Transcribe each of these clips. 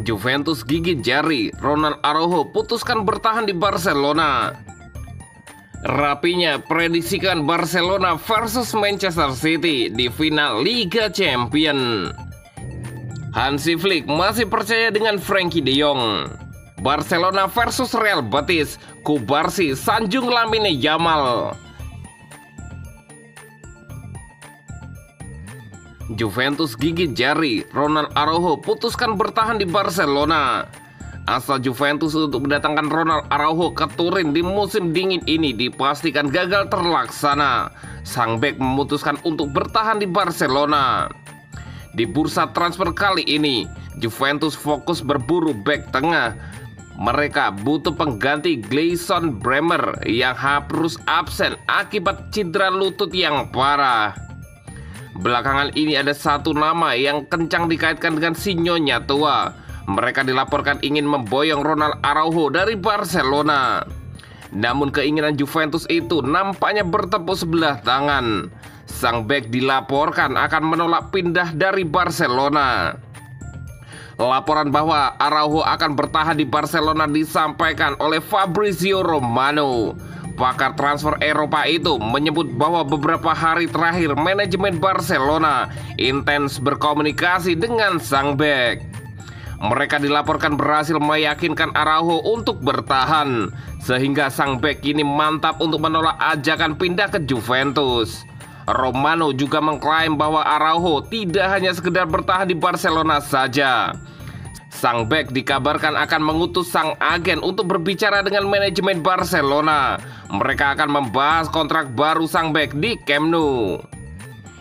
Juventus gigit jari, Ronald Araujo putuskan bertahan di Barcelona. Rapinya prediksikan Barcelona versus Manchester City di final Liga Champions. Hansi Flick masih percaya dengan Frenkie de Jong. Barcelona versus Real Betis, Kubarsi sanjung Lamine Yamal. Juventus gigit jari, Ronald Araujo putuskan bertahan di Barcelona. Asa Juventus untuk mendatangkan Ronald Araujo ke Turin di musim dingin ini dipastikan gagal terlaksana. Sang bek memutuskan untuk bertahan di Barcelona. Di bursa transfer kali ini, Juventus fokus berburu bek tengah. Mereka butuh pengganti Gleison Bremer yang harus absen akibat cedera lutut yang parah. Belakangan ini ada satu nama yang kencang dikaitkan dengan sinyonya tua. Mereka dilaporkan ingin memboyong Ronald Araujo dari Barcelona. Namun keinginan Juventus itu nampaknya bertepuk sebelah tangan. Sang bek dilaporkan akan menolak pindah dari Barcelona. Laporan bahwa Araujo akan bertahan di Barcelona disampaikan oleh Fabrizio Romano. Pakar transfer Eropa itu menyebut bahwa beberapa hari terakhir manajemen Barcelona intens berkomunikasi dengan sang bek. Mereka dilaporkan berhasil meyakinkan Araujo untuk bertahan, sehingga sang bek ini mantap untuk menolak ajakan pindah ke Juventus. Romano juga mengklaim bahwa Araujo tidak hanya sekedar bertahan di Barcelona saja. Sang bek dikabarkan akan mengutus sang agen untuk berbicara dengan manajemen Barcelona. Mereka akan membahas kontrak baru sang bek di Camp Nou.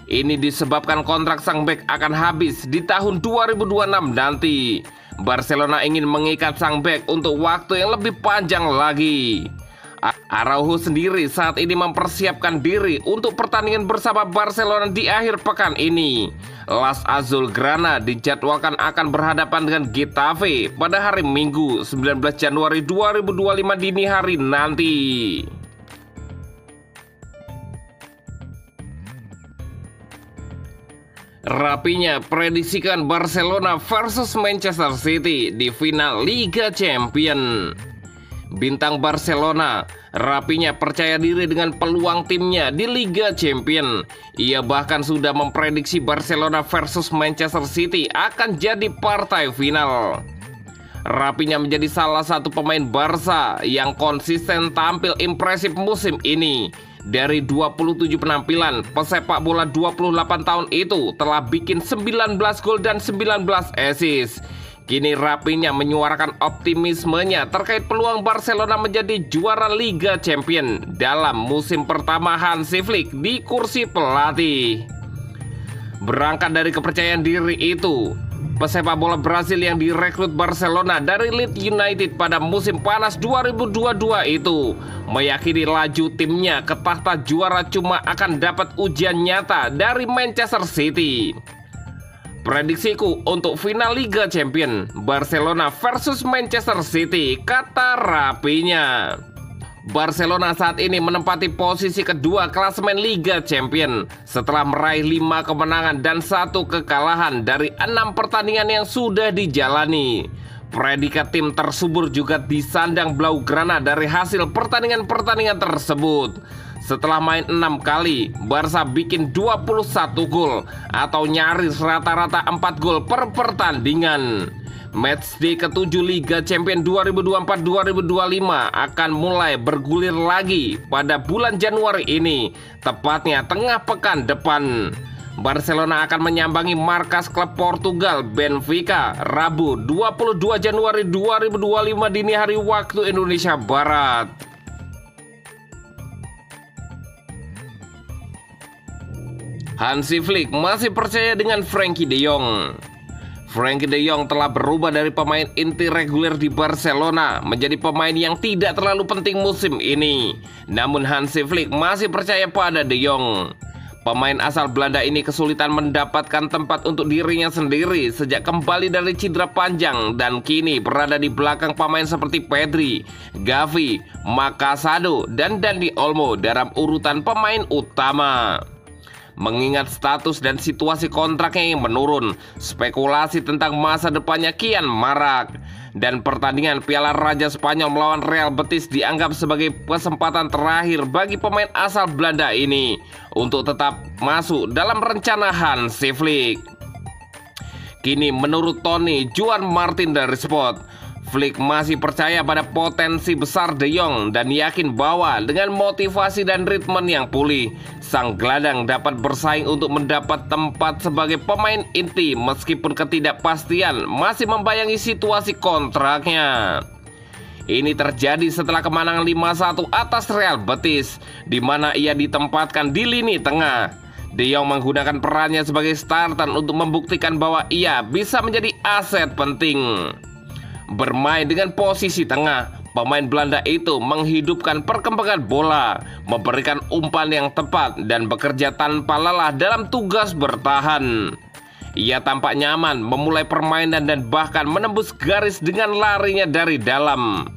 Ini disebabkan kontrak sang bek akan habis di tahun 2026 nanti. Barcelona ingin mengikat sang bek untuk waktu yang lebih panjang lagi. Araujo sendiri saat ini mempersiapkan diri untuk pertandingan bersama Barcelona di akhir pekan ini. Las Azulgrana dijadwalkan akan berhadapan dengan Getafe pada hari Minggu 19 Januari 2025 dini hari nanti. Rapinya prediksikan Barcelona versus Manchester City di final Liga Champions. Bintang Barcelona rapinya percaya diri dengan peluang timnya di Liga Champions. Ia bahkan sudah memprediksi Barcelona versus Manchester City akan jadi partai final. Rapinya menjadi salah satu pemain Barca yang konsisten tampil impresif musim ini. Dari 27 penampilan, pesepak bola 28 tahun itu telah bikin 19 gol dan 19 assist. Kini Rapinya menyuarakan optimismenya terkait peluang Barcelona menjadi juara Liga Champions dalam musim pertama Hansi Flick di kursi pelatih. Berangkat dari kepercayaan diri itu, pesepak bola Brasil yang direkrut Barcelona dari Leeds United pada musim panas 2022 itu meyakini laju timnya ke tahta juara cuma akan dapat ujian nyata dari Manchester City. Prediksiku untuk final Liga Champions Barcelona versus Manchester City, kata Rapinya. Barcelona saat ini menempati posisi kedua klasemen Liga Champions setelah meraih 5 kemenangan dan 1 kekalahan dari 6 pertandingan yang sudah dijalani. Predikat tim tersubur juga disandang Blaugrana dari hasil pertandingan-pertandingan tersebut. Setelah main 6 kali, Barca bikin 21 gol atau nyaris rata-rata 4 gol per pertandingan. Matchday ke-7 Liga Champions 2024-2025 akan mulai bergulir lagi pada bulan Januari ini, tepatnya tengah pekan depan. Barcelona akan menyambangi markas klub Portugal Benfica Rabu 22 Januari 2025 dini hari waktu Indonesia Barat. Hansi Flick masih percaya dengan Frenkie de Jong. Frenkie de Jong telah berubah dari pemain inti reguler di Barcelona menjadi pemain yang tidak terlalu penting musim ini. Namun Hansi Flick masih percaya pada de Jong. Pemain asal Belanda ini kesulitan mendapatkan tempat untuk dirinya sendiri sejak kembali dari cedera panjang dan kini berada di belakang pemain seperti Pedri, Gavi, Marc Casado, dan Dani Olmo dalam urutan pemain utama. Mengingat status dan situasi kontraknya yang menurun, spekulasi tentang masa depannya kian marak. Dan pertandingan Piala Raja Spanyol melawan Real Betis dianggap sebagai kesempatan terakhir bagi pemain asal Belanda ini untuk tetap masuk dalam rencana Hansi Flick. Kini menurut Tony Juan Martin dari Sport, Flick masih percaya pada potensi besar De Jong dan yakin bahwa dengan motivasi dan ritme yang pulih, sang gelandang dapat bersaing untuk mendapat tempat sebagai pemain inti meskipun ketidakpastian masih membayangi situasi kontraknya. Ini terjadi setelah kemenangan 5-1 atas Real Betis, di mana ia ditempatkan di lini tengah. De Jong menggunakan perannya sebagai starter untuk membuktikan bahwa ia bisa menjadi aset penting. Bermain dengan posisi tengah, pemain Belanda itu menghidupkan perkembangan bola, memberikan umpan yang tepat dan bekerja tanpa lelah dalam tugas bertahan. Ia tampak nyaman memulai permainan dan bahkan menembus garis dengan larinya dari dalam.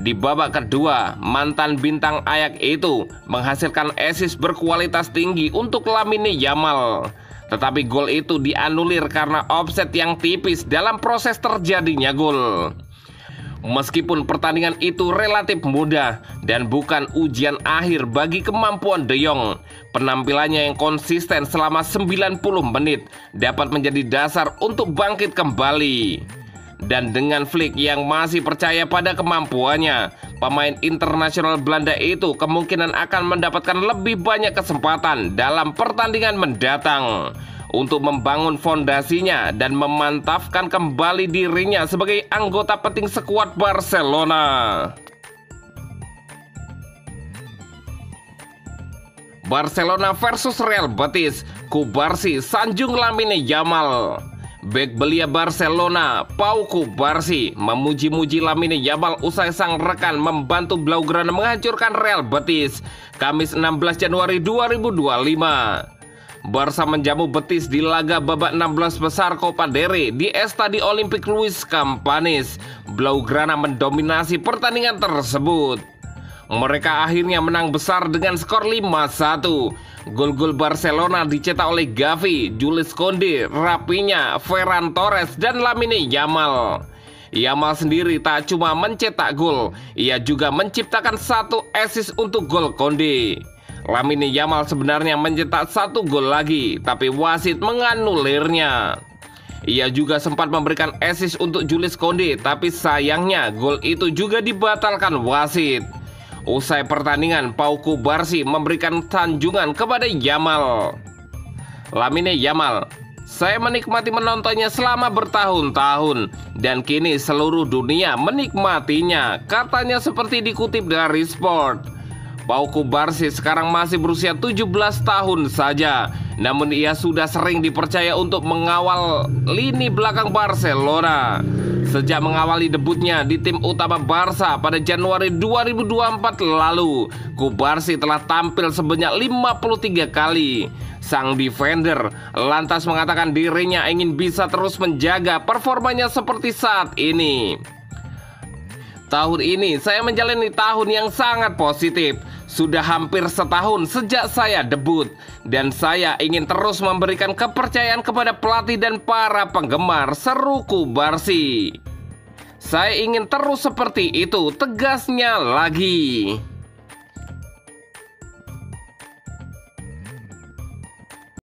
Di babak kedua, mantan bintang Ajax itu menghasilkan assist berkualitas tinggi untuk Lamine Yamal. Tetapi gol itu dianulir karena offset yang tipis dalam proses terjadinya gol. Meskipun pertandingan itu relatif mudah dan bukan ujian akhir bagi kemampuan De Jong, penampilannya yang konsisten selama 90 menit dapat menjadi dasar untuk bangkit kembali. Dan dengan Flick yang masih percaya pada kemampuannya, pemain internasional Belanda itu kemungkinan akan mendapatkan lebih banyak kesempatan dalam pertandingan mendatang untuk membangun fondasinya dan memantapkan kembali dirinya sebagai anggota penting skuad Barcelona. Barcelona versus Real Betis, Cubarsí sanjung Lamine Yamal. Bek belia Barcelona, Pau Cubarsí, memuji-muji Lamine Yamal usai sang rekan membantu Blaugrana menghancurkan Real Betis, Kamis 16 Januari 2025. Barca menjamu Betis di laga babak 16 besar Copa del Rey di Estadio Olímpic Luis Companys. Blaugrana mendominasi pertandingan tersebut. Mereka akhirnya menang besar dengan skor 5-1. Gol-gol Barcelona dicetak oleh Gavi, Jules Koundé, Raphinha, Ferran Torres, dan Lamine Yamal. Yamal sendiri tak cuma mencetak gol, ia juga menciptakan satu assist untuk gol Koundé. Lamine Yamal sebenarnya mencetak satu gol lagi, tapi wasit menganulirnya. Ia juga sempat memberikan assist untuk Jules Koundé, tapi sayangnya gol itu juga dibatalkan wasit. Usai pertandingan, Pau Cubarsí memberikan sanjungan kepada Yamal. Lamine Yamal, saya menikmati menontonnya selama bertahun-tahun dan kini seluruh dunia menikmatinya, katanya seperti dikutip dari Sport. Pau Cubarsí sekarang masih berusia 17 tahun saja, namun ia sudah sering dipercaya untuk mengawal lini belakang Barcelona. Sejak mengawali debutnya di tim utama Barca pada Januari 2024 lalu, Cubarsí telah tampil sebanyak 53 kali. Sang defender lantas mengatakan dirinya ingin bisa terus menjaga performanya seperti saat ini. Tahun ini saya menjalani tahun yang sangat positif. Sudah hampir setahun sejak saya debut, dan saya ingin terus memberikan kepercayaan kepada pelatih dan para penggemar, seru Cubarsí. Saya ingin terus seperti itu, tegasnya lagi.